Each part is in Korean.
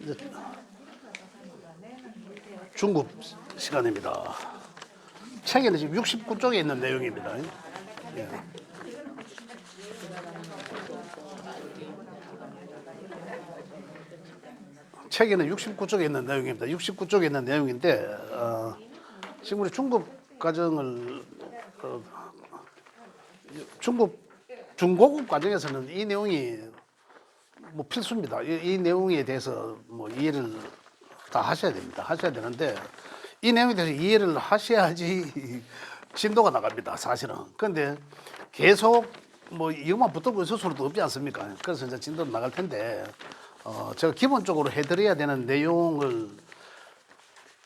이제 중급 시간입니다. 책에는 지금 69쪽에 있는 내용입니다. 예. 책에는 69쪽에 있는 내용입니다. 69쪽에 있는 내용인데 지금 우리 중급 과정을 중고급 과정에서는 이 내용이 뭐 필수입니다. 이 내용에 대해서 뭐 이해를 다 하셔야 됩니다. 하셔야 되는데 이 내용에 대해서 이해를 하셔야지 진도가 나갑니다. 사실은. 그런데 계속 뭐 이것만 붙들고 있을 수도 없지 않습니까? 그래서 이제 진도는 나갈 텐데 제가 기본적으로 해드려야 되는 내용을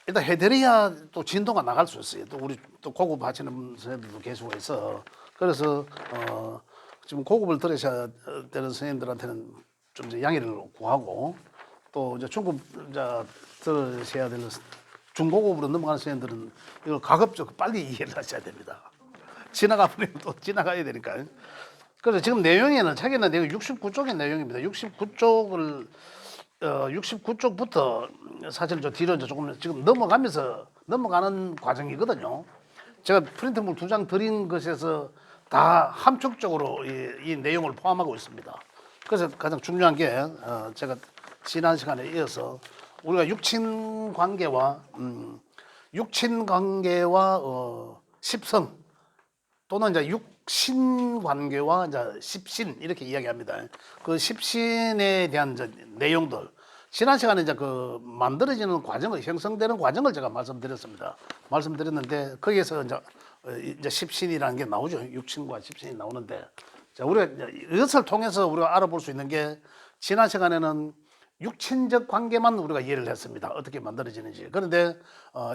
일단 해드려야 또 진도가 나갈 수 있어요. 또 우리 또 고급 하시는 선생님들도 계시고 해서 그래서 지금 고급을 들으셔야 되는 선생님들한테는 좀 이제 양해를 구하고 또 이제 중급 들으셔야 되는 중고급으로 넘어가는 선생님들은 이걸 가급적 빨리 이해를 하셔야 됩니다. 지나가 버리면 또 지나가야 되니까. 그래서 지금 내용에는 책에는 내용 69쪽의 내용입니다. 69쪽을 69쪽부터 사실 저 뒤로 이제 조금 지금 넘어가는 과정이거든요. 제가 프린트물 2장 드린 것에서 다 함축적으로 이 내용을 포함하고 있습니다. 그래서 가장 중요한 게 제가 지난 시간에 이어서 우리가 육친 관계와 십성 또는 이제 육신 관계와 이제 십신 이렇게 이야기합니다. 그 십신에 대한 이제 내용들 지난 시간에 이제 그 만들어지는 과정을 형성되는 과정을 제가 말씀드렸습니다. 말씀드렸는데 거기에서 이제 십신이라는 게 나오죠. 육신과 십신이 나오는데 자, 우리가 이것을 통해서 우리가 알아볼 수 있는 게 지난 시간에는 육친적 관계만 우리가 이해를 했습니다. 어떻게 만들어지는지. 그런데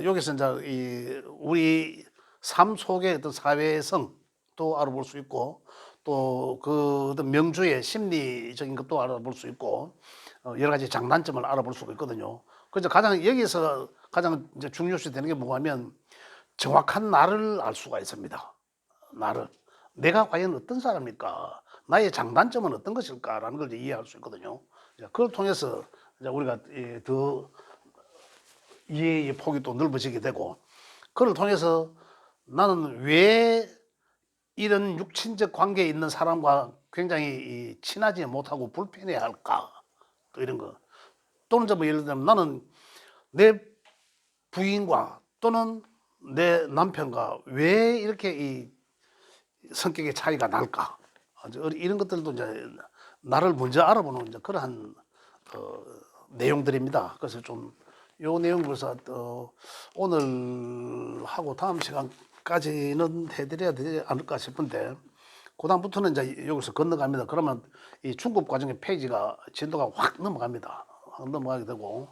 여기서 이제 우리 삶 속의 어떤 사회성도 알아볼 수 있고 또 그 어떤 명주의 심리적인 것도 알아볼 수 있고 여러 가지 장단점을 알아볼 수가 있거든요. 그래서 여기서 가장 이제 중요시 되는 게 뭐냐면 정확한 나를 알 수가 있습니다. 나를. 내가 과연 어떤 사람일까? 나의 장단점은 어떤 것일까라는 걸 이해할 수 있거든요. 그걸 통해서 우리가 더 이해의 폭이 또 넓어지게 되고, 그걸 통해서 나는 왜 이런 육친적 관계에 있는 사람과 굉장히 친하지 못하고 불편해 할까? 또 이런 거. 또는 뭐 예를 들면 나는 내 부인과 또는 내 남편과 왜 이렇게 이 성격의 차이가 날까? 이런 것들도 이제 나를 먼저 알아보는 이제 그러한 내용들입니다. 그래서 좀 요 내용 그래서 오늘 하고 다음 시간까지는 해드려야 되지 않을까 싶은데 그 다음부터는 이제 여기서 건너갑니다. 그러면 이 중급 과정의 페이지가 진도가 확 넘어갑니다. 확 넘어가게 되고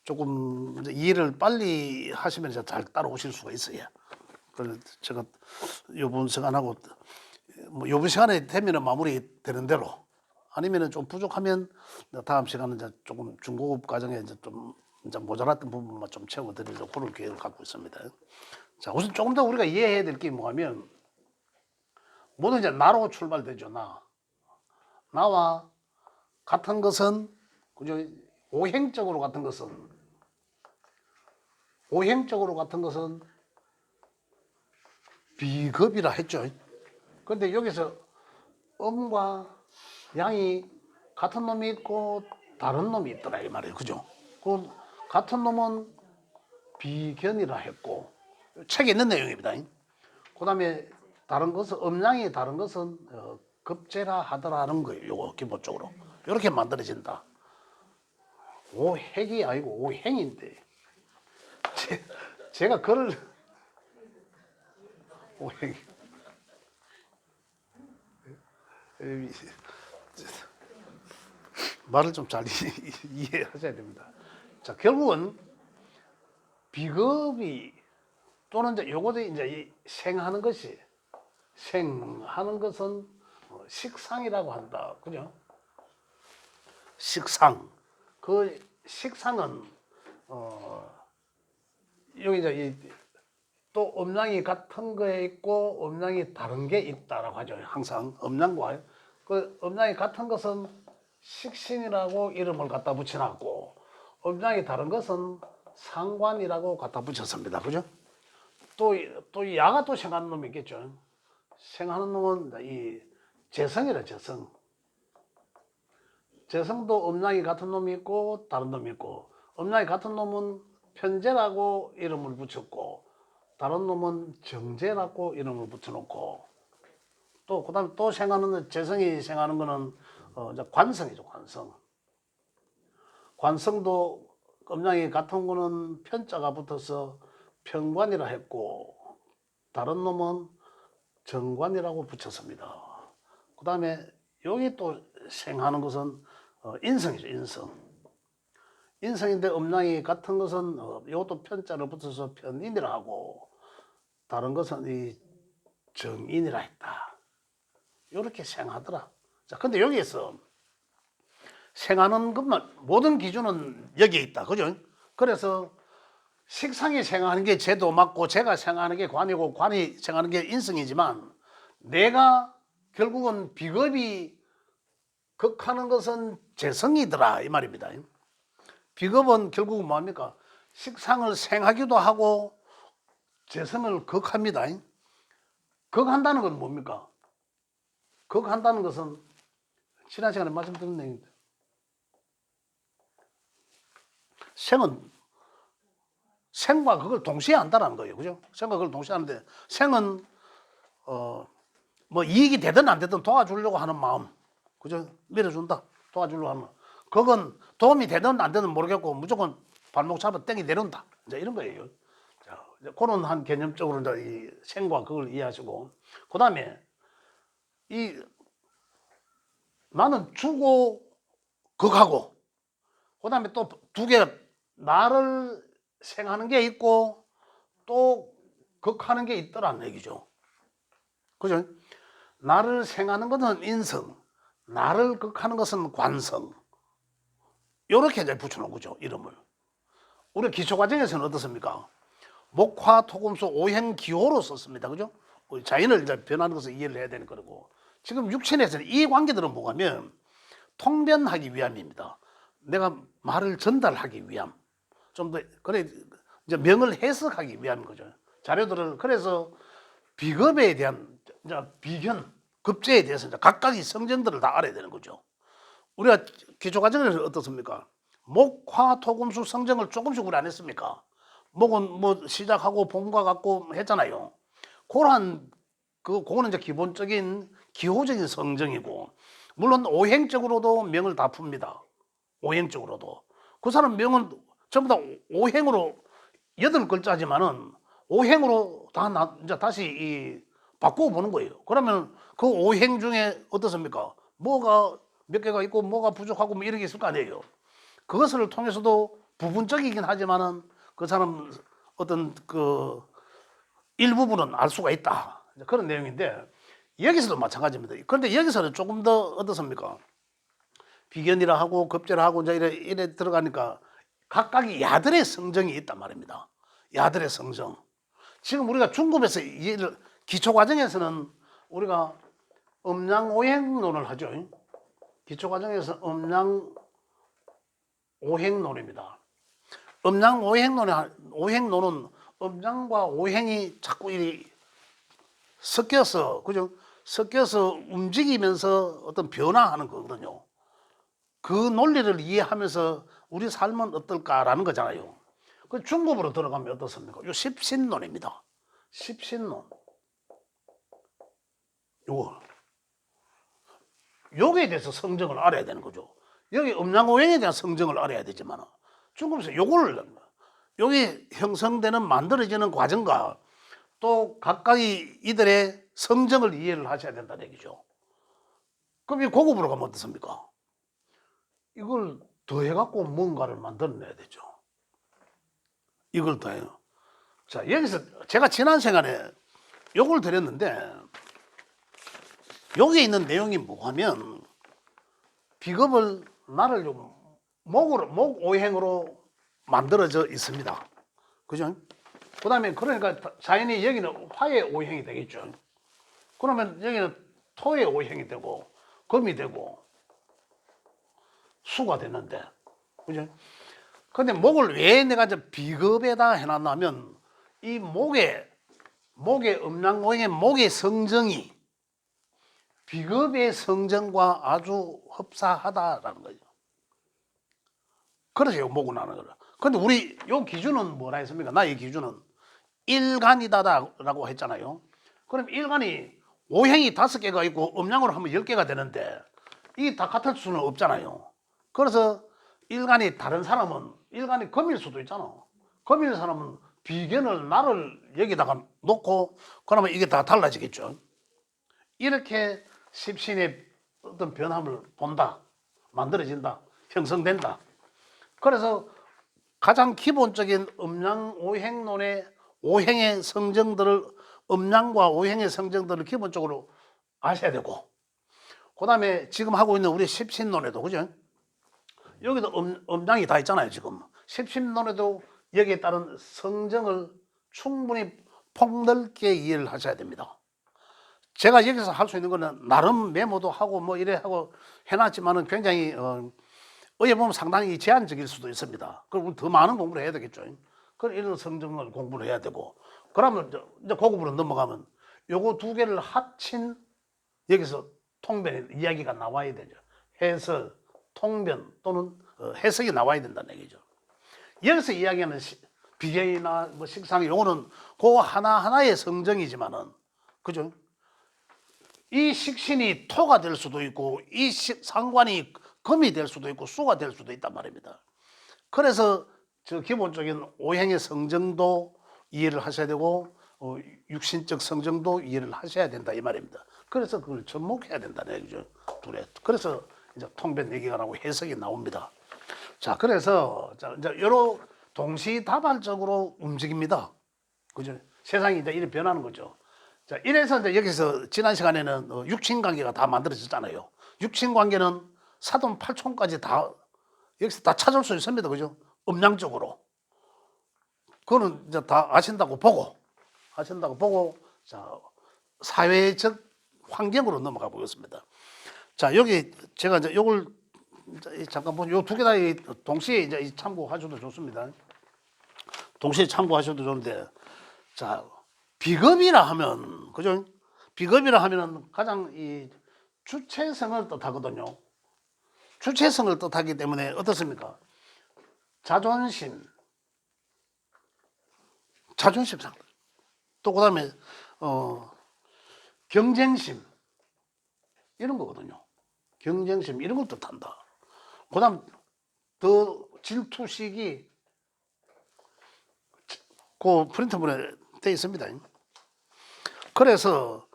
조금 이제 이해를 빨리 하시면 이제 잘 따라오실 수가 있어요. 그래서 제가 요번 시간하고 뭐 요번 시간에 되면은 마무리 되는 대로 아니면은 좀 부족하면 다음 시간은 이제 조금 중고급 과정에 이제 좀 이제 모자랐던 부분만 좀 채워드리려고 그런 계획을 갖고 있습니다. 자, 우선 조금 더 우리가 이해해야 될 게 뭐냐면 모두 이제 나로 출발되죠. 나와 같은 것은 그죠? 오행적으로 같은 것은 비급이라 했죠. 그런데 여기서 음과 양이 같은 놈이 있고 다른 놈이 있더라 이 말이에요. 그죠? 그 같은 놈은 비견이라 했고 책에 있는 내용입니다. 그 다음에 다른 것은 음양이 다른 것은 급제라 하더라는 거예요. 요거 기본적으로 이렇게 만들어진다. 오핵이 아니고 오행인데 제가 그걸 오행 말을 좀 잘 이해하셔야 됩니다. 자, 결국은 비겁이 또는 이제 요거도 이제 생하는 것은 식상이라고 한다. 그죠? 식상. 그 식상은 여기 이제 또 음량이 같은 거에 있고 음량이 다른 게 있다라고 하죠. 항상 음량과 그 음량이 같은 것은 식신이라고 이름을 갖다 붙여놨고 음량이 다른 것은 상관이라고 갖다 붙였습니다. 그죠? 또 야가 또 생하는 놈이 있겠죠. 생하는 놈은 이 재성이라 재성. 재성도 음량이 같은 놈이 있고 다른 놈이 있고 음량이 같은 놈은 편재라고 이름을 붙였고 다른 놈은 정재라고 이름을 붙여놓고 또 그다음에 또 생하는 재성이 생하는 거는 이제 관성이죠. 관성. 관성도 음량이 같은 거는 편자가 붙어서 편관이라 했고 다른 놈은 정관이라고 붙였습니다. 그 다음에 여기 또 생하는 것은 인성이죠. 인성. 인성인데 음량이 같은 것은 이것도 편자로 붙어서 편인이라 하고 다른 것은 이 정인이라 했다. 이렇게 생하더라. 자, 근데 여기에서 생하는 것만 모든 기준은 여기에 있다. 그죠? 그래서 식상이 생하는 게 재도 맞고 재가 생하는 게 관이고 관이 생하는 게 인성이지만 내가 결국은 비겁이 극하는 것은 재성이더라 이 말입니다. 비겁은 결국은 뭡니까? 식상을 생하기도 하고 재성을 극합니다. 극한다는 건 뭡니까? 극한다는 것은 지난 시간에 말씀드린 내용입니다. 생과 그걸 동시에 한다는 거예요. 그죠? 생과 그걸 동시에 하는데 생은 뭐 이익이 되든 안 되든 도와주려고 하는 마음. 그죠? 밀어준다. 도와주려고 하는 마음. 그건 도움이 되든 안 되든 모르겠고 무조건 발목 잡아 땡이 내려온다. 이제 이런 거예요. 자, 그런 한 개념적으로 이제 이 생과 그걸 이해하시고 그다음에 이 나는 주고 극하고 그다음에 또 두 개가 나를 생하는 게 있고 또 극하는 게 있더라는 얘기죠. 그죠? 나를 생하는 것은 인성, 나를 극하는 것은 관성. 이렇게 이제 붙여놓은 거죠, 이름을. 우리 기초과정에서는 어떻습니까? 목화, 토금수, 오행, 기호로 썼습니다. 그죠? 우리 자연을 이제 변하는 것을 이해를 해야 되는 거고. 지금 육신에서는 이 관계들은 뭐냐면 통변하기 위함입니다. 내가 말을 전달하기 위함. 좀 더, 그래, 이제 명을 해석하기 위함인 거죠. 자료들을, 그래서 비겁에 대한, 이제 비견, 급제에 대해서 이제 각각의 성정들을 다 알아야 되는 거죠. 우리가 기초과정에서 어떻습니까? 목, 화, 토, 금, 수 성정을 조금씩 우리 안 했습니까? 목은 뭐 시작하고 봄과 같고 했잖아요. 그거는 이제 기본적인 기호적인 성정이고, 물론 오행적으로도 명을 다 풉니다. 오행적으로도. 그 사람 명은 전부 다 오행으로 8글자지만은 오행으로 다 이제 다시 바꾸어 보는 거예요. 그러면 그 오행 중에 어떻습니까? 뭐가 몇 개가 있고 뭐가 부족하고 뭐 이런 게 있을 거 아니에요. 그것을 통해서도 부분적이긴 하지만은 그 사람 어떤 그 일부분은 알 수가 있다. 그런 내용인데 여기서도 마찬가지입니다. 그런데 여기서는 조금 더 어떻습니까? 비견이라 하고 급제라 하고 이제 이래 들어가니까 각각의 야들의 성정이 있단 말입니다. 야들의 성정. 지금 우리가 중급에서 기초 과정에서는 우리가 음양오행론을 하죠. 기초 과정에서 음양오행론입니다. 오행론은 음양과 오행이 자꾸 섞여서 그죠? 섞여서 움직이면서 어떤 변화하는 거거든요. 그 논리를 이해하면서 우리 삶은 어떨까라는 거잖아요. 그 중급으로 들어가면 어떻습니까? 요 십신론입니다. 십신론. 요거에 대해서 성정을 알아야 되는 거죠. 여기 음양오행에 대한 성정을 알아야 되지만 중급에서 여기 형성되는 만들어지는 과정과 또 각각의 이들의 성정을 이해를 하셔야 된다는 얘기죠. 그럼 이 고급으로 가면 어떻습니까? 이걸 더해갖고 뭔가를 만들어내야 되죠. 이걸 더해요. 자, 여기서 제가 지난 시간에 요걸 드렸는데 여기에 있는 내용이 뭐냐면 비겁을 나를 목 오행으로 만들어져 있습니다. 그죠? 그다음에 그러니까 자연히 여기는 화의 오행이 되겠죠. 그러면 여기는 토의 오행이 되고 금이 되고 수가 되는데, 그죠? 근데 목을 왜 내가 이제 비급에다 해놨냐면 이 목의 음양오행의 목의 성정이 비급의 성정과 아주 흡사하다라는 거죠. 그래서 목을 하는 거라. 근데 우리 요 기준은 뭐라 했습니까? 나의 기준은 일간이다라고 했잖아요. 그럼 일간이 오행이 5개가 있고 음양으로 하면 10개가 되는데 이게 다 같을 수는 없잖아요. 그래서 일간이 다른 사람은 일간이 금일 수도 있잖아. 금일 사람은 비견을 나를 여기다가 놓고 그러면 이게 다 달라지겠죠. 이렇게 십신의 어떤 변함을 본다, 만들어진다, 형성된다. 그래서 가장 기본적인 음양 오행론의 오행의 성정들을 음양과 오행의 성정들을 기본적으로 아셔야 되고, 그 다음에 지금 하고 있는 우리 십신론에도, 그죠? 여기도 음양이 다 있잖아요. 지금 십신론에도 여기에 따른 성정을 충분히 폭넓게 이해를 하셔야 됩니다. 제가 여기서 할 수 있는 거는 나름 메모도 하고 뭐 이래 하고 해놨지만은 굉장히 어떻게 보면 상당히 제한적일 수도 있습니다. 그럼 더 많은 공부를 해야 되겠죠. 그럼 이런 성정을 공부를 해야 되고, 그러면 이제 고급으로 넘어가면 요거 2개를 합친 여기서 통변 이야기가 나와야 되죠. 해설, 통변 또는 해석이 나와야 된다는 얘기죠. 여기서 이야기하는 비계나 뭐 식상 요거는 그 하나하나의 성정이지만은, 그죠? 이 식신이 토가 될 수도 있고 이 상관이 금이 될 수도 있고 수가 될 수도 있단 말입니다. 그래서 저 기본적인 오행의 성정도 이해를 하셔야 되고 육신적 성정도 이해를 하셔야 된다 이 말입니다. 그래서 그걸 접목해야 된다는 얘기죠. 둘에. 그래서 이제 통변 얘기가 나오고 해석이 나옵니다. 자, 그래서 이제 여러 동시다발적으로 움직입니다. 그죠? 세상이 이제 이렇게 변하는 거죠. 자, 이래서 이제 여기서 지난 시간에는 육친 관계가 다 만들어졌잖아요. 육친 관계는 사돈 팔촌까지 다 여기서 다 찾을 수 있습니다. 그죠? 음양적으로. 그거는 이제 다 아신다고 보고, 자, 사회적 환경으로 넘어가 보겠습니다. 자, 여기 제가 이제 요걸 잠깐 요 2개 다 동시에 이제 참고하셔도 좋습니다. 동시에 참고하셔도 좋은데, 자, 비겁이라 하면, 그죠? 비겁이라 하면은 가장 이 주체성을 뜻하거든요. 주체성을 뜻하기 때문에 어떻습니까? 자존심 상들. 또 그다음에 경쟁심 이런 거거든요. 경쟁심 이런 걸 뜻한다. 그다음 더 질투식이 그 프린트물에 돼 있습니다. 그래서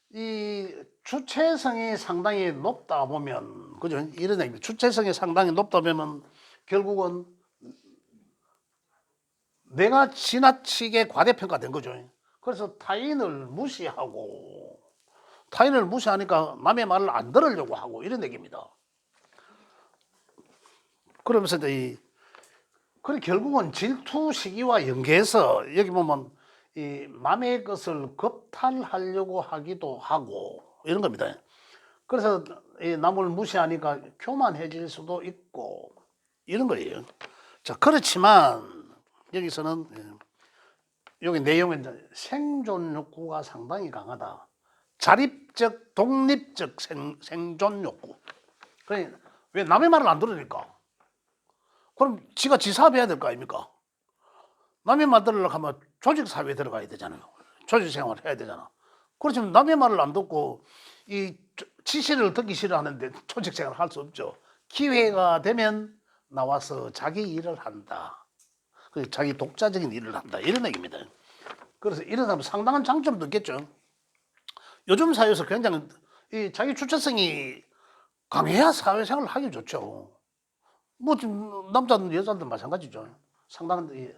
이 주체성이 상당히 높다 보면, 그죠? 이런 얘기입니다. 주체성이 상당히 높다 보면 결국은 내가 지나치게 과대평가된 거죠. 그래서 타인을 무시하니까 남의 말을 안 들으려고 하고 이런 얘기입니다. 그러면서 이제 그래 결국은 질투 시기와 연계해서 여기 보면 이 남의 것을 겁탈하려고 하기도 하고 이런 겁니다. 그래서 이 남을 무시하니까 교만해질 수도 있고 이런 거예요. 자, 그렇지만 여기서는 여기 내용은 생존 욕구가 상당히 강하다. 자립적, 독립적 생존 욕구. 그러니까 왜 남의 말을 안 들으니까? 그럼 지가 지사업해야 될 거 아닙니까? 남의 말 들으려고 하면 조직사회에 들어가야 되잖아요. 조직생활을 해야 되잖아. 그렇지만 남의 말을 안 듣고 이 지시를 듣기 싫어하는데 조직생활을 할 수 없죠. 기회가 되면 나와서 자기 일을 한다. 자기 독자적인 일을 한다. 이런 얘기입니다. 그래서 이런 사람은 상당한 장점도 있겠죠. 요즘 사회에서 굉장히 이 자기 주체성이 강해야 사회생활을 하기 좋죠. 뭐 남자든 여자든 마찬가지죠. 상당한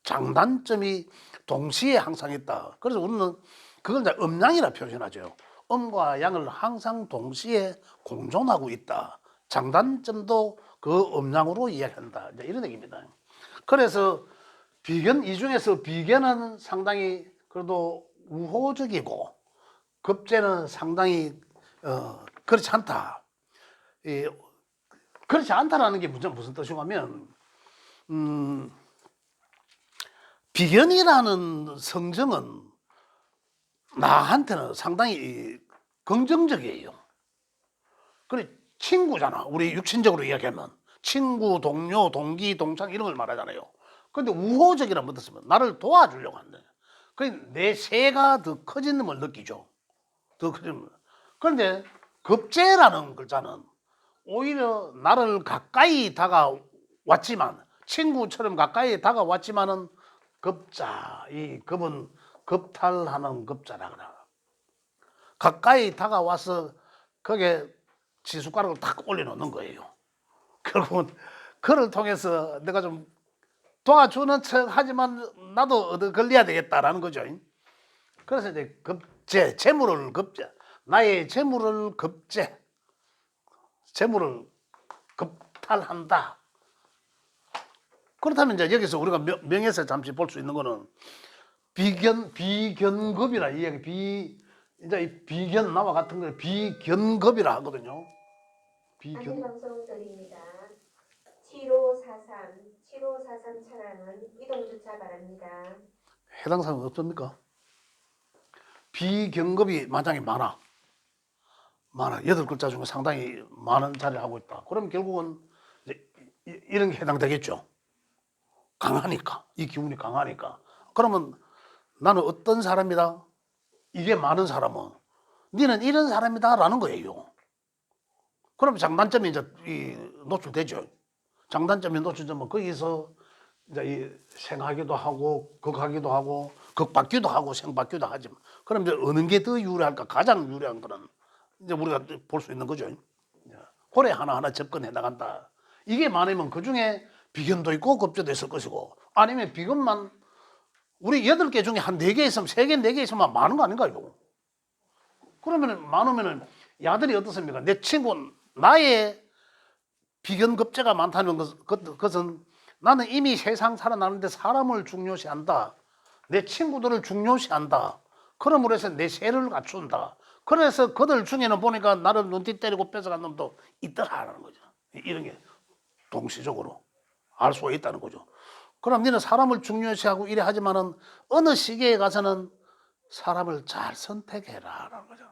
장단점이 동시에 항상 있다. 그래서 우리는 그걸 이제 음양이라 표현하죠. 음과 양을 항상 동시에 공존하고 있다. 장단점도 그 음양으로 이야기한다. 이제 이런 얘기입니다. 그래서 비견 이 중에서 비견은 상당히 그래도 우호적이고 급제는 상당히 그렇지 않다. 이, 그렇지 않다라는 게 무슨 뜻이냐면 비견이라는 성정은 나한테는 상당히 긍정적이에요. 그래 친구잖아. 우리 육신적으로 이야기하면 친구, 동료, 동기, 동창 이런 걸 말하잖아요. 근데 우호적이라는 못 쓰면 나를 도와주려고 한다. 내 새가 더 커지는 걸 느끼죠. 더 커지는. 그런데 급제라는 글자는 오히려 나를 가까이 다가왔지만 친구처럼 가까이 다가왔지만은 급자 이 급은 급탈하는 급자라 그래. 가까이 다가와서 거기에 지숟가락을 탁 올려놓는 거예요. 결국은 그를 통해서 내가 좀 도와주는 척 하지만 나도 얻어 걸려야 되겠다라는 거죠. 그래서 이제 급제, 재물을 급제, 나의 재물을 급제, 재물을 급탈한다. 그렇다면 이제 여기서 우리가 명예에서 잠시 볼 수 있는 거는 비견급이라 이야기, 이제 이 비견 나와 같은 걸 비견급이라 하거든요. 안내 방송 드립니다. 7543 차량은 이동 주차 바랍니다. 해당 사항은 없습니까? 비견급이 만장에 많아. 8글자 중에 상당히 많은 자리를 하고 있다. 그럼 결국은 이제 이런 게 해당되겠죠. 강하니까. 이 기운이 강하니까. 그러면 나는 어떤 사람이다? 이게 많은 사람은 너는 이런 사람이다라는 거예요. 그럼 장단점이 이제 노출되죠. 장단점이 노출되면 거기서 이제 생하기도 하고 극하기도 하고 극받기도 하고 생받기도 하지만 그럼 이제 어느 게 더 유리할까? 가장 유리한 거는 이제 우리가 볼 수 있는 거죠. 고래 하나하나 접근해 나간다. 이게 많으면 그 중에 비견도 있고 급제도 있을 것이고 아니면 비견만 우리 8개 중에 한 4개 있으면 3개, 4개 있으면 많은 거 아닌가요? 그러면 많으면은 야들이 어떻습니까? 내 친구 나의 비견급제가 많다는 것은 나는 이미 세상 살아나는데 사람을 중요시한다. 내 친구들을 중요시한다. 그러므로 해서 내 세를 갖춘다. 그래서 그들 중에는 보니까 나를 눈빛 때리고 뺏어간 놈도 있더라라는 거죠. 이런 게 동시적으로 알 수가 있다는 거죠. 그럼 너는 사람을 중요시하고 이래 하지만은 어느 시기에 가서는 사람을 잘 선택해라라는 거죠.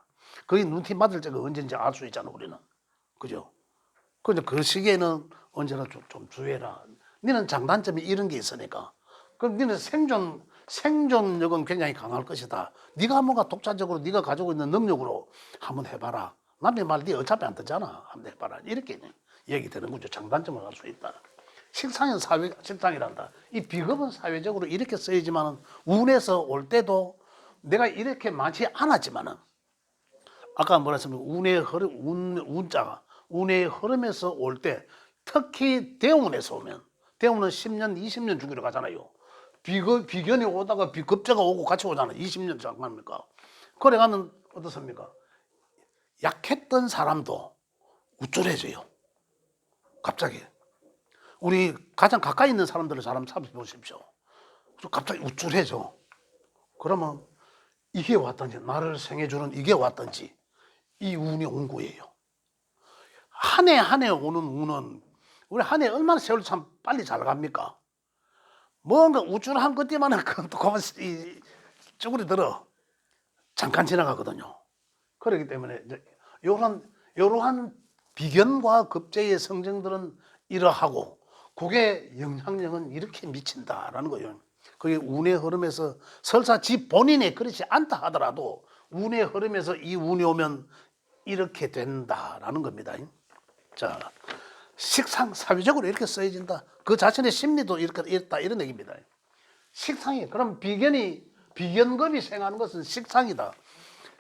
그게 눈티 맞을 때가 언제인지 알 수 있잖아 우리는. 그죠? 근데 그 시기에는 언제나 좀 주의해라. 너는 장단점이 이런 게 있으니까. 그럼 너는 생존력은 굉장히 강할 것이다. 네가 뭔가 독자적으로 네가 가지고 있는 능력으로 한번 해봐라. 남의 말 네 어차피 안 듣잖아. 한번 해봐라. 이렇게 얘기되는 거죠. 장단점을 알 수 있다. 식상은 식상이란다. 이 비겁은 사회적으로 이렇게 쓰이지만은 운에서 올 때도 내가 이렇게 많지 않았지만은 아까 뭐라 했습니까? 운의 흐름, 운자가 운의 흐름에서 올 때 특히 대운에서 오면 대운은 10년, 20년 주기로 가잖아요. 비견이 오다가 비급제가 오고 같이 오잖아요. 20년 잠깐입니까? 그래 가는 어떻습니까? 약했던 사람도 우쭐해져요. 갑자기. 우리 가장 가까이 있는 사람들을 사람 살펴보십시오. 갑자기 우쭐해져. 그러면 이게 왔든지 나를 생해주는 이게 왔든지 이 운이 온 거예요. 한 해 한 해 오는 운은 우리 한 해 얼마나 세월 참 빨리 잘 갑니까? 뭔가 우쭐한 것 때문에 또 그만 쭈그리 들어 잠깐 지나가거든요. 그렇기 때문에 이러한 비견과 급제의 성정들은 이러하고 그게 영향력은 이렇게 미친다라는 거예요. 그게 운의 흐름에서 설사 지 본인이 그렇지 않다 하더라도 운의 흐름에서 이 운이 오면 이렇게 된다라는 겁니다. 자, 식상 사회적으로 이렇게 쓰여진다. 그 자신의 심리도 이렇게 있다 이런 얘기입니다. 식상이 그럼 비견급이 생하는 것은 식상이다.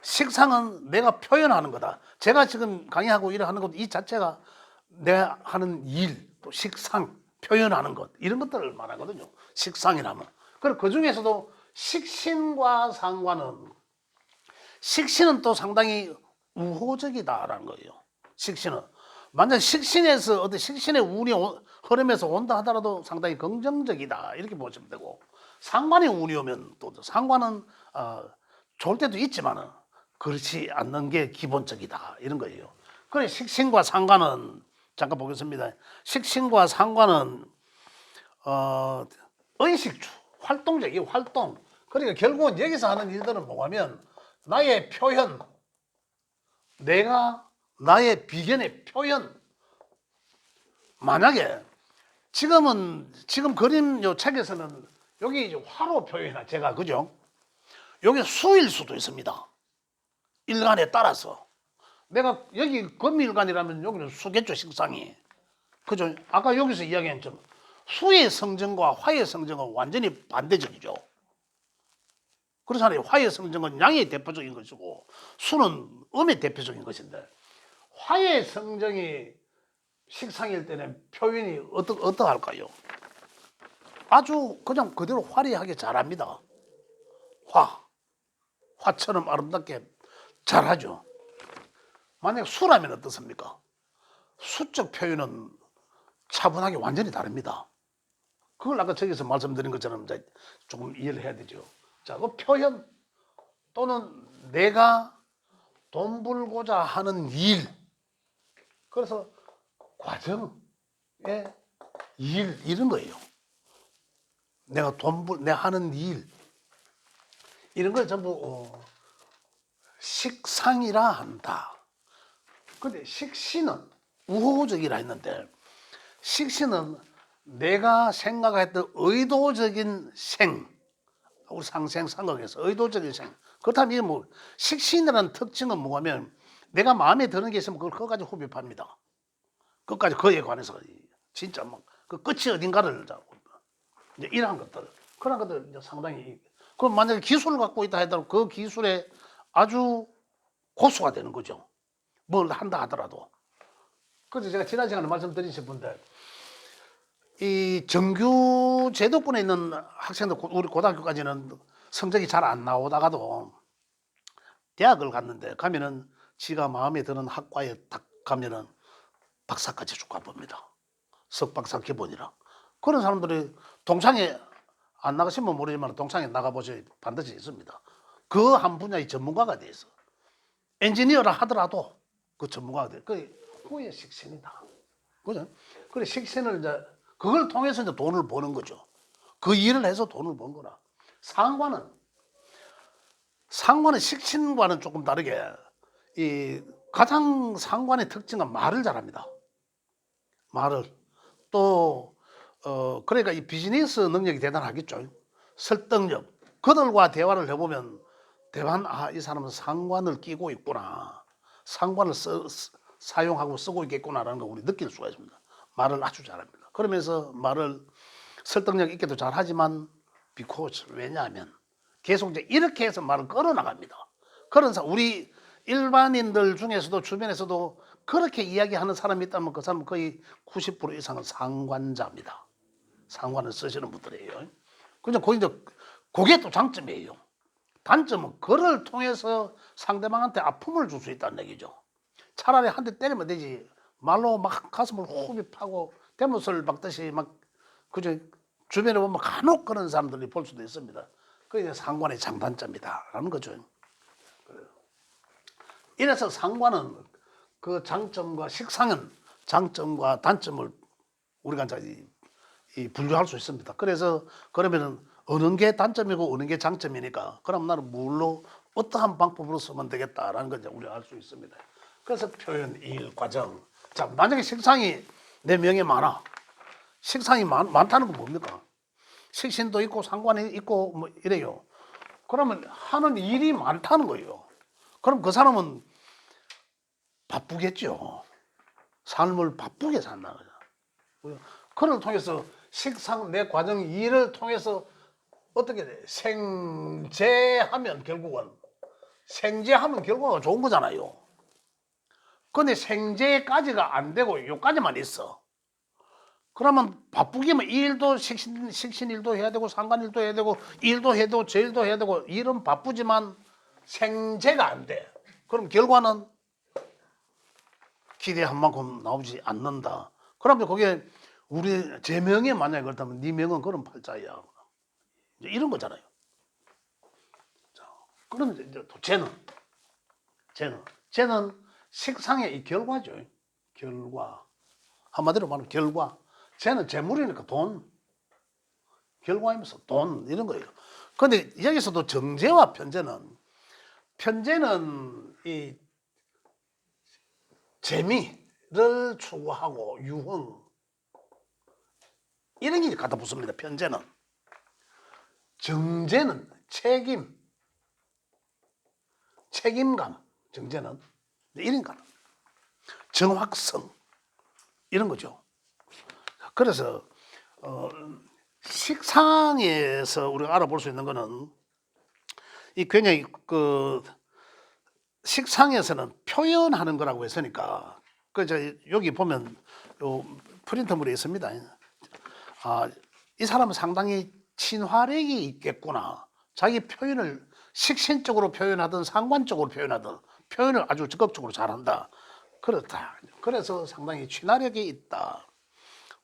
식상은 내가 표현하는 거다. 제가 지금 강의하고 일을 하는 것 이 자체가 내가 하는 일, 또 식상, 표현하는 것 이런 것들을 말하거든요. 식상이라면. 그리고 그 중에서도 식신과 상관은 식신은 또 상당히 우호적이다라는 거예요. 식신은 만약 식신에서 어떤 식신의 운이 흐름에서 온다 하더라도 상당히 긍정적이다 이렇게 보시면 되고 상관의 운이 오면 또 상관은 좋을 때도 있지만은 그렇지 않는 게 기본적이다 이런 거예요. 그래 식신과 상관은 잠깐 보겠습니다. 식신과 상관은 의식주, 활동적 이 활동. 그러니까 결국은 여기서 하는 일들은 뭐냐면 나의 표현, 내가 나의 비견의 표현. 만약에 지금 그림 요 책에서는 여기 이제 화로 표현이나 제가 그죠? 여기 수일 수도 있습니다. 일간에 따라서. 내가 여기 금일간이라면 여기는 수겠죠, 식상이. 그죠? 아까 여기서 이야기한 점 수의 성정과 화의 성정은 완전히 반대적이죠. 그렇잖아요. 화의 성정은 양의 대표적인 것이고 수는 음의 대표적인 것인데 화의 성정이 식상일 때는 표현이 어떠할까요? 아주 그냥 그대로 화려하게 잘합니다. 화처럼 아름답게 잘하죠. 만약 수라면 어떻습니까? 수적 표현은 차분하게 완전히 다릅니다. 그걸 아까 저기서 말씀드린 것처럼 이제 조금 이해를 해야 되죠. 자, 그 표현 또는 내가 돈 벌고자 하는 일, 그래서 과정의 일 이런 거예요. 내가 하는 일 이런 걸 전부 식상이라 한다. 근데 식신은 우호적이라 했는데 식신은 내가 생각했던 의도적인 우리 상생상극에서 의도적인 그렇다면 이게 뭐 식신이라는 특징은 뭐냐면 내가 마음에 드는 게 있으면 그걸 끝까지 후비합니다. 끝까지 그에 관해서 진짜 막 그 끝이 어딘가를 이제 이러한 것들 그런 것들 이제 상당히 그럼 만약에 기술을 갖고 있다 하더라도 그 기술에 아주 고수가 되는 거죠. 뭘 한다 하더라도. 그래서 제가 지난 시간에 말씀드리신 분들 이 정규 제도권에 있는 학생들 우리 고등학교까지는 성적이 잘 안 나오다가도 대학을 갔는데 가면은 지가 마음에 드는 학과에 딱 가면은 박사까지 쭉 가봅니다. 석박사 기본이라. 그런 사람들이 동창회 안 나가시면 모르지만 동창회 나가보셔야 반드시 있습니다. 그 한 분야의 전문가가 돼 있어. 엔지니어라 하더라도 그 전문가가 돼. 그게 식신이다. 그죠? 그래 식신을 이제 그걸 통해서 이제 돈을 버는 거죠. 그 일을 해서 돈을 번 거라. 상관은 식신과는 조금 다르게 이 가장 상관의 특징은 말을 잘합니다. 말을 또 그러니까 이 비즈니스 능력이 대단하겠죠. 설득력. 그들과 대화를 해보면 이 사람은 상관을 끼고 있구나. 상관을 사용하고 쓰고 있겠구나라는 걸 우리 느낄 수가 있습니다. 말을 아주 잘합니다. 그러면서 말을 설득력 있게도 잘하지만 because 왜냐하면 계속 이제 이렇게 해서 말을 끌어나갑니다. 그런 우리 일반인들 중에서도 주변에서도 그렇게 이야기하는 사람이 있다면 그 사람은 거의 90% 이상은 상관자입니다. 상관을 쓰시는 분들이에요. 그게 또 장점이에요. 단점은 그를 통해서 상대방한테 아픔을 줄 수 있다는 얘기죠. 차라리 한 대 때리면 되지. 말로 막 가슴을 호흡이 파고 대못을 박듯이 막 그저 주변에 보면 간혹 그런 사람들이 볼 수도 있습니다. 그게 상관의 장단점이다라는 거죠. 이래서 상관은 그 장점과 식상은 장점과 단점을 우리가 이제 분류할 수 있습니다. 그래서 그러면은 어느 게 단점이고 어느 게 장점이니까 그럼 나는 뭘로 어떠한 방법으로 쓰면 되겠다라는 걸 이제 우리가 알 수 있습니다. 그래서 표현, 일, 과정. 자, 만약에 식상이 내 명에 많아. 식상이 많다는 건 뭡니까? 식신도 있고 상관이 있고 뭐 이래요. 그러면 하는 일이 많다는 거예요. 그럼 그 사람은 바쁘겠죠. 삶을 바쁘게 산다는 거죠. 그를 통해서 내 과정 일을 통해서 어떻게 돼? 생재하면 결국은 좋은 거잖아요. 근데 생재까지가 안 되고 요까지만 있어. 그러면 바쁘기만 일도 식신 일도 해야 되고 상관 일도 해야 되고 일도 해야 되고 제일도 해야 되고 일은 바쁘지만 생재가 안 돼. 그럼 결과는 기대한 만큼 나오지 않는다. 그러면 그게 우리 제 명에 만약에 그렇다면 네 명은 그런 팔자야. 이런 거잖아요. 자, 그럼 이제 또 쟤는 식상의 이 결과죠. 결과. 한마디로 말하면 결과. 쟤는 재물이니까 돈. 결과이면서 돈 이런 거예요. 그런데 여기서도 정제와 편제는 이 재미를 추구하고 유흥 이런 게 갖다 붙습니다. 편제는. 정제는 책임감, 정제는 이런 거, 정확성 이런 거죠. 그래서 식상에서 우리가 알아볼 수 있는 거는 이 굉장히 그 식상에서는 표현하는 거라고 했으니까 여기 보면 요 프린터물에 있습니다. 아, 이 사람은 상당히 친화력이 있겠구나. 자기 표현을 식신적으로 표현하든 상관적으로 표현하든 표현을 아주 적극적으로 잘한다. 그렇다. 그래서 상당히 친화력이 있다.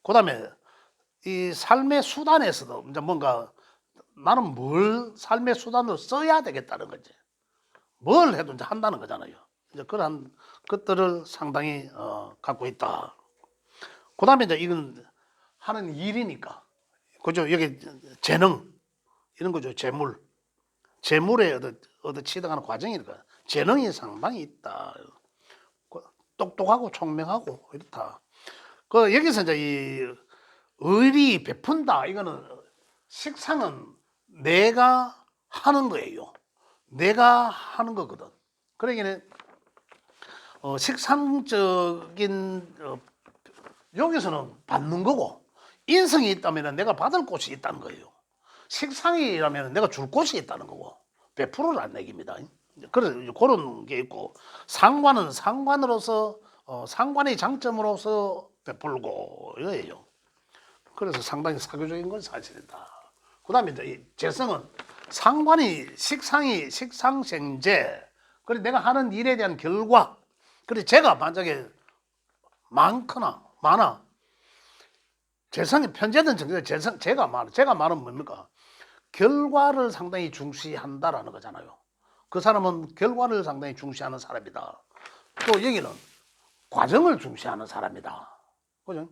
그다음에 이 삶의 수단에서도 이제 뭔가 나는 뭘 삶의 수단으로 써야 되겠다는 거지. 뭘 해도 이제 한다는 거잖아요. 이제 그러한 것들을 상당히 갖고 있다. 그다음에 이제 이건 하는 일이니까, 그죠? 여기 재능 이런 거죠. 재물에 얻어 취득하는 과정이니까 재능이 상당히 있다. 똑똑하고 총명하고 이렇다. 그 여기서 이제 이 의리 베푼다. 이거는 식상은 내가 하는 거예요. 내가 하는 거거든. 그러기는 식상적인 여기서는 받는 거고 인성이 있다면 내가 받을 곳이 있다는 거예요. 식상이라면 내가 줄 곳이 있다는 거고 100%를 안 내깁니다. 그래서 그런 게 있고 상관은 상관으로서 상관의 장점으로서 베풀고 이거예요. 그래서 상당히 사교적인 건 사실이다. 그다음에 이 재성은 식상이 식상생재. 그래 내가 하는 일에 대한 결과. 그래 제가 만약에 많거나 많아. 재성이 편제된 정제 제가 말은 뭡니까? 결과를 상당히 중시한다라는 거잖아요. 그 사람은 결과를 상당히 중시하는 사람이다. 또 여기는 과정을 중시하는 사람이다. 그죠?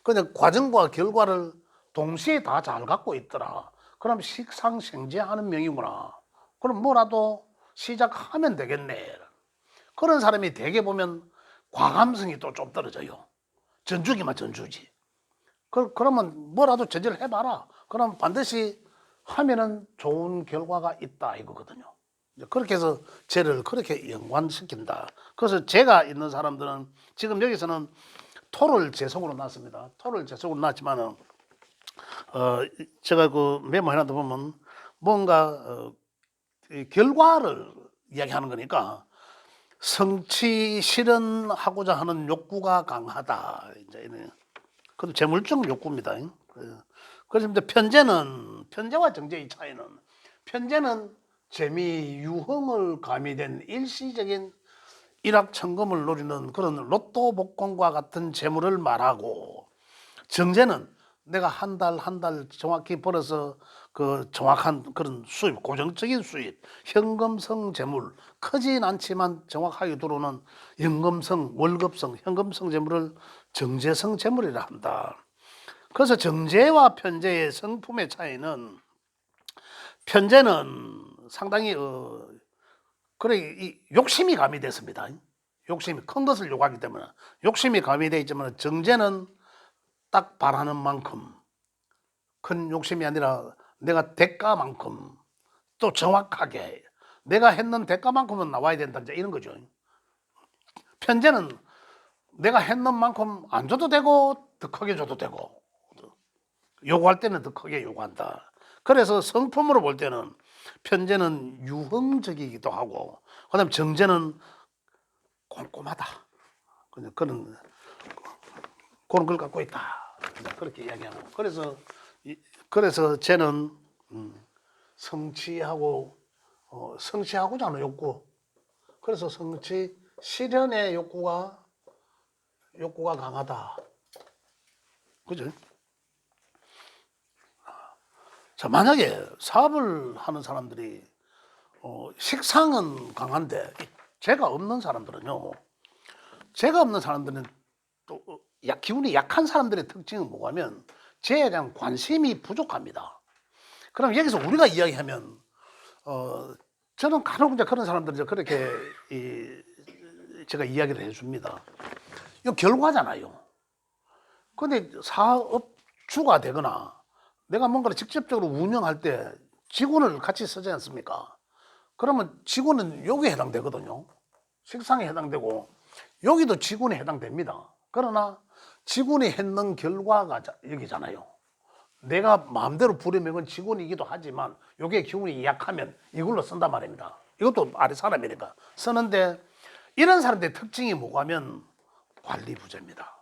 근데 과정과 결과를 동시에 다 잘 갖고 있더라. 그럼 식상생재하는 명이구나. 그럼 뭐라도 시작하면 되겠네. 그런 사람이 대개 보면 과감성이 또 좀 떨어져요. 전주기만 전주지. 그러면 뭐라도 전제를 해봐라. 그럼 반드시 하면은 좋은 결과가 있다 이거거든요. 그렇게 해서 죄를 그렇게 연관시킨다. 그래서 죄가 있는 사람들은 지금 여기서는 토를 재성으로 놨습니다. 토를 재성으로 놨지만은 제가 그 메모해놨다 보면 뭔가 결과를 이야기하는 거니까 성취 실현하고자 하는 욕구가 강하다. 이제 그것도 재물적 욕구입니다. 그래서 이제 편제와 정제의 차이는 편제는 재미 유흥을 가미된 일시적인 일확천금을 노리는 그런 로또 복권과 같은 재물을 말하고 정제는 내가 한 달 정확히 벌어서 그 정확한 그런 수입, 고정적인 수입, 현금성 재물, 크진 않지만 정확하게 들어오는 연금성, 월급성, 현금성 재물을 정제성 재물이라 한다. 그래서 정제와 편제의 성품의 차이는 편제는 상당히 그래 이 욕심이 가미됐습니다. 욕심이 큰 것을 요구하기 때문에 욕심이 가미되어 있지만 정제는 딱 바라는 만큼 큰 욕심이 아니라 내가 대가만큼 또 정확하게 내가 했는 대가만큼은 나와야 된다 이런 거죠. 편제는 내가 했는 만큼 안 줘도 되고 더 크게 줘도 되고 요구할 때는 더 크게 요구한다. 그래서 성품으로 볼 때는 편제는 유흥적이기도 하고 그다음 정제는 꼼꼼하다. 그런 걸 갖고 있다. 그렇게 이야기하고 그래서 쟤는 성취하고자 하는 욕구. 그래서 성취 실현의 욕구가 강하다. 그죠? 자, 만약에 사업을 하는 사람들이 식상은 강한데 죄가 없는 사람들은요. 죄가 없는 사람들은 또 기운이 약한 사람들의 특징은 뭐냐면 죄에 대한 관심이 부족합니다. 그럼 여기서 우리가 이야기하면 저는 간혹 이제 그런 사람들 이제 그렇게 제가 이야기를 해줍니다. 이거 결과잖아요. 근데 사업주가 되거나 내가 뭔가를 직접적으로 운영할 때 직원을 같이 쓰지 않습니까? 그러면 직원은 여기에 해당되거든요. 식상에 해당되고 여기도 직원에 해당됩니다. 그러나 직원이 했는 결과가 여기잖아요. 내가 마음대로 부리면 직원이기도 하지만 여기에 기운이 약하면 이걸로 쓴단 말입니다. 이것도 아래 사람이니까 쓰는데 이런 사람들의 특징이 뭐냐면 관리 부재입니다.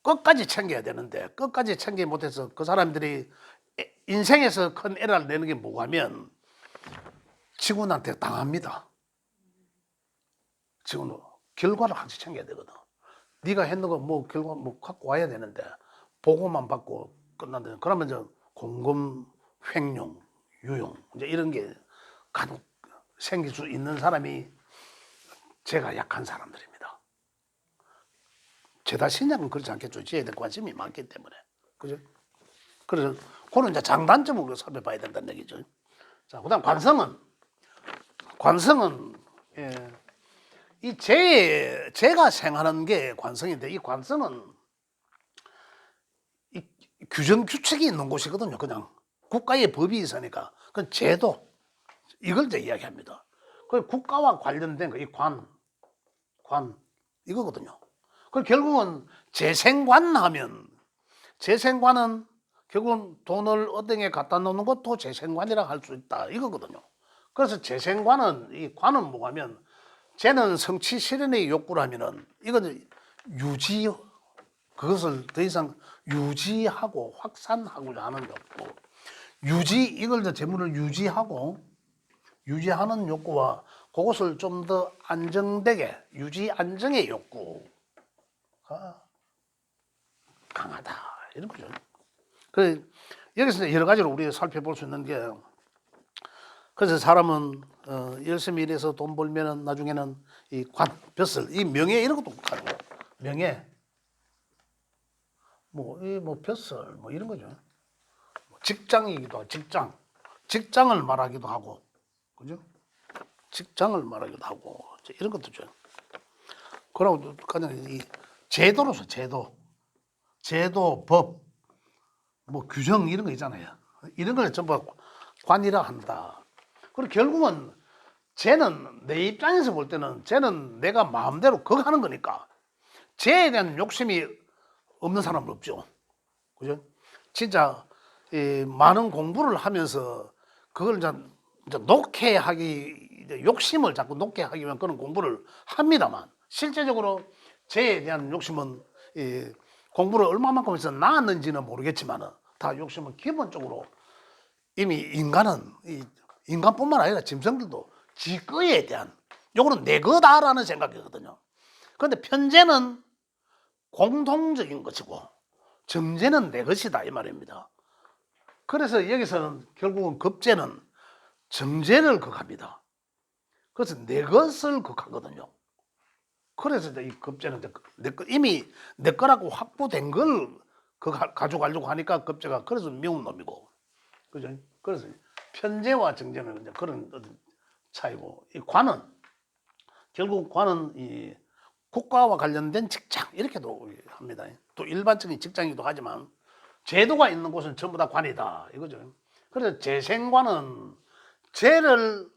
끝까지 챙겨야 되는데 끝까지 챙기지 못해서 그 사람들이 인생에서 큰 에러를 내는 게 뭐냐면 직원한테 당합니다. 직원은 결과를 같이 챙겨야 되거든. 네가 했는 거 뭐 결과 뭐 갖고 와야 되는데 보고만 받고 끝난다. 그러면 이제 공금, 횡령, 유용 이제 이런 게 간혹 생길 수 있는 사람이 죄가 약한 사람들입니다. 죄다 신약은 그렇지 않겠죠. 죄에 대한 관심이 많기 때문에. 그죠? 그래서 그는 이제 장단점으로 살펴봐야 된다는 얘기죠. 자, 그다음 관성은 이 죄가 생하는 게 관성인데 이 관성은 이 규정 규칙이 있는 곳이거든요. 그냥 국가의 법이 있으니까 그건 제도 이걸 이제 이야기합니다. 그 국가와 관련된 이 관 이거거든요. 그 결국은 재생관하면 재생관은 결국은 돈을 어디에 갖다 놓는 것도 재생관이라 할 수 있다 이거거든요. 그래서 재생관은 이 관은 뭐냐면 쟤는 성취 실현의 욕구라면은 이건 유지 그것을 더 이상 유지하고 확산하고자 하는 욕구. 이걸 재물을 유지하는 욕구와 그것을 좀 더 안정되게 유지 안정의 욕구가 강하다 이런 거죠. 그 여기서 여러 가지로 우리가 살펴볼 수 있는 게 그래서 사람은 열심히 일해서 돈 벌면은 나중에는 이 벼슬, 이 명예 이런 것도 가지고 명예, 뭐 벼슬, 뭐 이런 거죠. 직장이기도 하고 직장을 말하기도 하고, 그죠? 직장을 말하기도 하고 이런 것도죠. 그리고 그냥 이 제도로서 제도, 법, 뭐 규정 이런 거 있잖아요. 이런 걸 전부 관이라 한다. 그리고 결국은 쟤는 내 입장에서 볼 때는 쟤는 내가 마음대로 그거 하는 거니까 쟤에 대한 욕심이 없는 사람은 없죠. 그죠? 진짜 많은 공부를 하면서 그걸 이제 놓게 하기 욕심을 자꾸 놓게 하기 위한 그런 공부를 합니다만 실제적으로 쟤에 대한 욕심은 공부를 얼마만큼 해서 나았는지는 모르겠지만 다 욕심은 기본적으로 이미 인간뿐만 아니라 짐승들도 지 거에 대한 요거는 내 거다라는 생각이거든요. 그런데 편재는 공동적인 것이고 정재는 내 것이다 이 말입니다. 그래서 여기서는 결국은 급재는 정재를 극합니다. 그래서 내 것을 극하거든요. 그래서 이 급재는 이미 내 거라고 확보된 걸 가져가려고 하니까 급재가 그래서 미운 놈이고, 그죠? 그래서 편재와 정재는 이제 그런 차이고, 이 결국 관은 이 국가와 관련된 직장 이렇게도 합니다. 또 일반적인 직장이기도 하지만 제도가 있는 곳은 전부 다 관이다 이거죠. 그래서 재생관은 죄를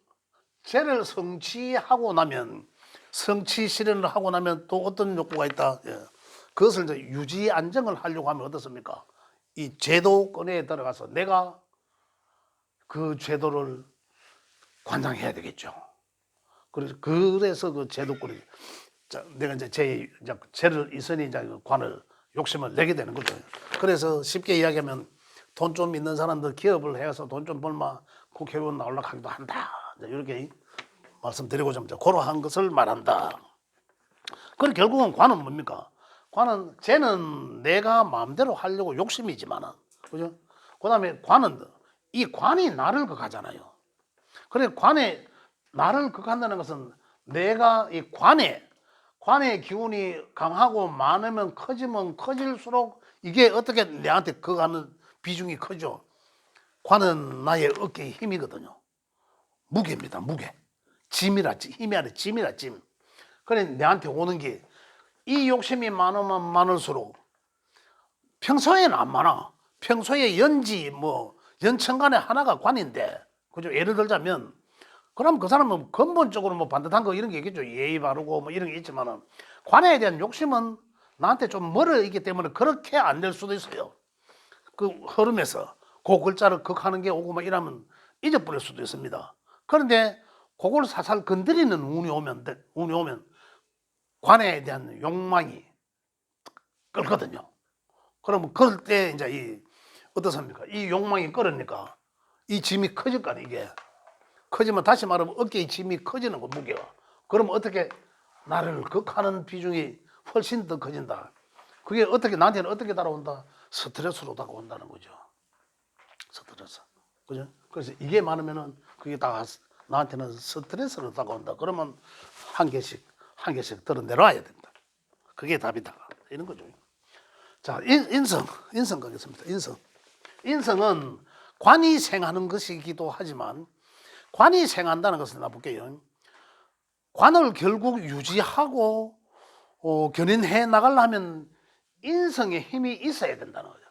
성취하고 나면 성취 실현을 하고 나면 또 어떤 욕구가 있다. 그것을 이제 유지 안정을 하려고 하면 어떻습니까? 이 제도권에 들어가서 내가 그 제도를 관장해야 되겠죠. 그래서 그 제도권이 내가 이제 죄를 있으니 이제 관을 욕심을 내게 되는 거죠. 그래서 쉽게 이야기하면 돈 좀 있는 사람들 기업을 해서 돈 좀 벌마 국회의원 나오려고 하기도 한다. 이렇게 말씀드리고자 합니다. 그러한 것을 말한다. 그럼 결국은 관은 뭡니까? 관은 쟤는 내가 마음대로 하려고 욕심이지만은, 그죠? 그다음에 관은 이 관이 나를 극하잖아요. 그래 관에 나를 극한다는 것은 내가 이 관의 기운이 강하고 많으면 커지면 커질수록 이게 어떻게 내한테 극하는 비중이 크죠. 관은 나의 어깨의 힘이거든요. 무게입니다. 무게. 짐이라 힘이 아니라 짐이라 짐. 그래 내한테 오는 게 이 욕심이 많으면 많을수록 평소에는 안 많아. 평소에 연천간에 하나가 관인데, 그죠? 예를 들자면, 그럼 그 사람은 근본적으로 뭐 반듯한 거 이런 게 있겠죠. 예의 바르고 뭐 이런 게 있지만은, 관에 대한 욕심은 나한테 좀 멀어 있기 때문에 그렇게 안 될 수도 있어요. 그 흐름에서 그 글자를 극하는 게 오고 막 이러면 잊어버릴 수도 있습니다. 그런데 그걸 살살 건드리는 운이 오면 관에 대한 욕망이 끓거든요. 그러면 그럴 때 이제 어떻습니까? 이 욕망이 끓으니까 이 짐이 커질 거 아니에요, 이게. 커지면 다시 말하면 어깨의 짐이 커지는 거, 무게가. 그러면 어떻게 나를 극하는 비중이 훨씬 더 커진다. 그게 어떻게 나한테는 어떻게 다가온다? 스트레스로 다가온다는 거죠. 스트레스. 그죠? 그래서 이게 많으면은 그게 다 나한테는 스트레스로 다가온다. 그러면 한 개씩 들어 내려와야 된다. 그게 답이다. 이런 거죠. 자, 인성 가겠습니다. 인성은 관이 생하는 것이기도 하지만 관이 생한다는 것을 나볼게요. 관을 결국 유지하고 견인해 나가려면 인성의 힘이 있어야 된다는 거죠.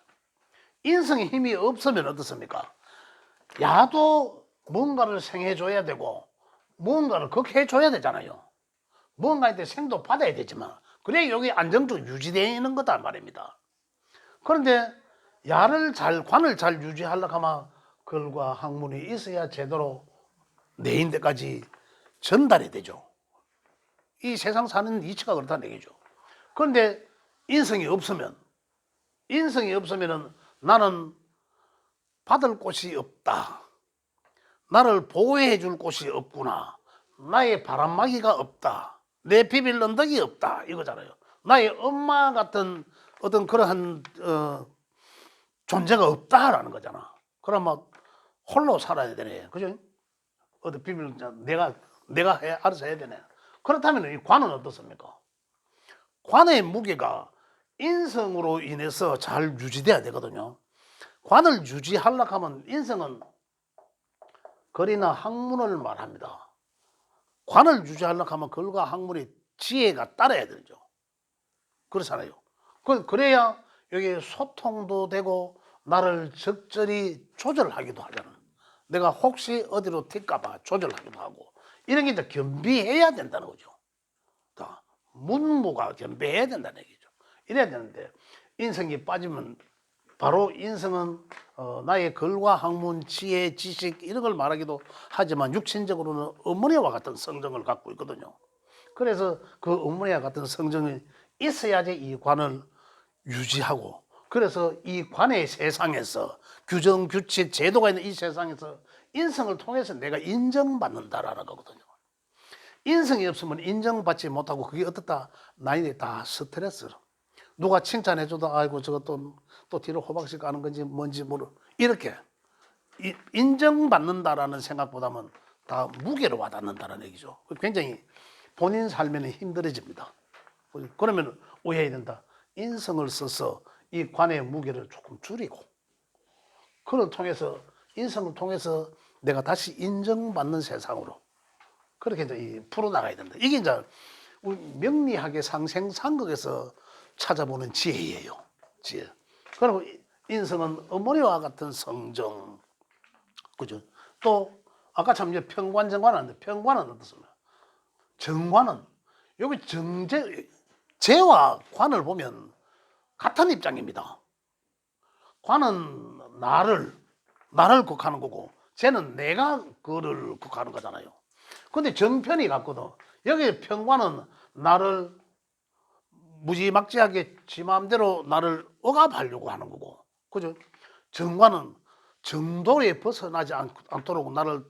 인성의 힘이 없으면 어떻습니까? 야도 뭔가를 생해줘야 되고 뭔가를 극해줘야 되잖아요. 뭔가한테 생도 받아야 되지만 그래야 여기 안정적으로 유지되는 거다 말입니다. 그런데 관을 잘 유지하려고 하면 글과 학문이 있어야 제대로 내인데까지 전달이 되죠. 이 세상 사는 이치가 그렇다는 얘기죠. 그런데 인성이 없으면 나는 받을 곳이 없다. 나를 보호해 줄 곳이 없구나. 나의 바람막이가 없다. 내 비빌 언덕이 없다. 이거잖아요. 나의 엄마 같은 어떤 그러한 존재가 없다라는 거잖아. 그러면 홀로 살아야 되네. 그죠? 어디 비밀 내가 알아서 해야 되네. 그렇다면 이 관은 어떻습니까? 관의 무게가 인성으로 인해서 잘 유지돼야 되거든요. 관을 유지하려고 하면 인성은 글이나 학문을 말합니다. 관을 유지하려고 하면 글과 학문의 지혜가 따라야 되죠. 그렇잖아요. 그래야 여기 소통도 되고 나를 적절히 조절하기도 하잖아요. 내가 혹시 어디로 튈까봐 조절하기도 하고 이런 게 이제 겸비해야 된다는 거죠. 문무가 겸비해야 된다는 얘기죠. 이래야 되는데 인성이 빠지면 바로 인성은 나의 글과 학문, 지혜, 지식 이런 걸 말하기도 하지만 육신적으로는 어머니와 같은 성정을 갖고 있거든요. 그래서 그 어머니와 같은 성정이 있어야지 이 관을 유지하고 그래서 이 관의 세상에서 규정, 규칙, 제도가 있는 이 세상에서 인성을 통해서 내가 인정받는다라는 거거든요. 인성이 없으면 인정받지 못하고 그게 어떻다? 나에게 다 스트레스로. 누가 칭찬해줘도 아이고 저거 또 뒤로 호박씩 가는 건지 뭔지 이렇게 인정받는다라는 생각보다는 다 무게로 와닿는다는 얘기죠. 굉장히 본인 삶에는 힘들어집니다. 그러면 오해해야 된다. 인성을 써서 이 관의 무게를 조금 줄이고 그걸 통해서 인성을 통해서 내가 다시 인정받는 세상으로 그렇게 이제 풀어나가야 된다. 이게 이제 우리 명리학의 상생상극에서 찾아보는 지혜예요. 지혜. 그리고 인성은 어머니와 같은 성정. 그죠? 또 아까 참 이제 평관 정관 하는데 평관은 어떻습니까? 정관은 여기 재와 관을 보면 같은 입장입니다. 관은 나를 극하는 거고 쟤는 내가 그를 극하는 거잖아요. 근데 정편이 같거든. 여기 평관은 나를 무지막지하게 지 마음대로 나를 억압하려고 하는 거고 그죠? 정관은 정도에 벗어나지 않도록 나를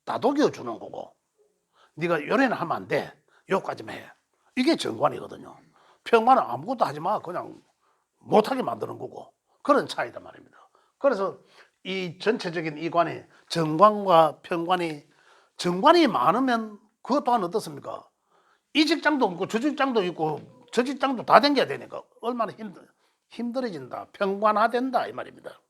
다독여 주는 거고 네가 요래는 하면 안 돼. 요까지만 해. 이게 정관이거든요. 평관은 아무것도 하지 마. 그냥 못하게 만드는 거고 그런 차이다 말입니다. 그래서 이 전체적인 이 관이 정관과 정관이 많으면 그것 또한 어떻습니까? 이 직장도 없고 저 직장도 있고 저 직장도 다 댕겨야 되니까 얼마나 힘들어진다. 평관화된다 이 말입니다.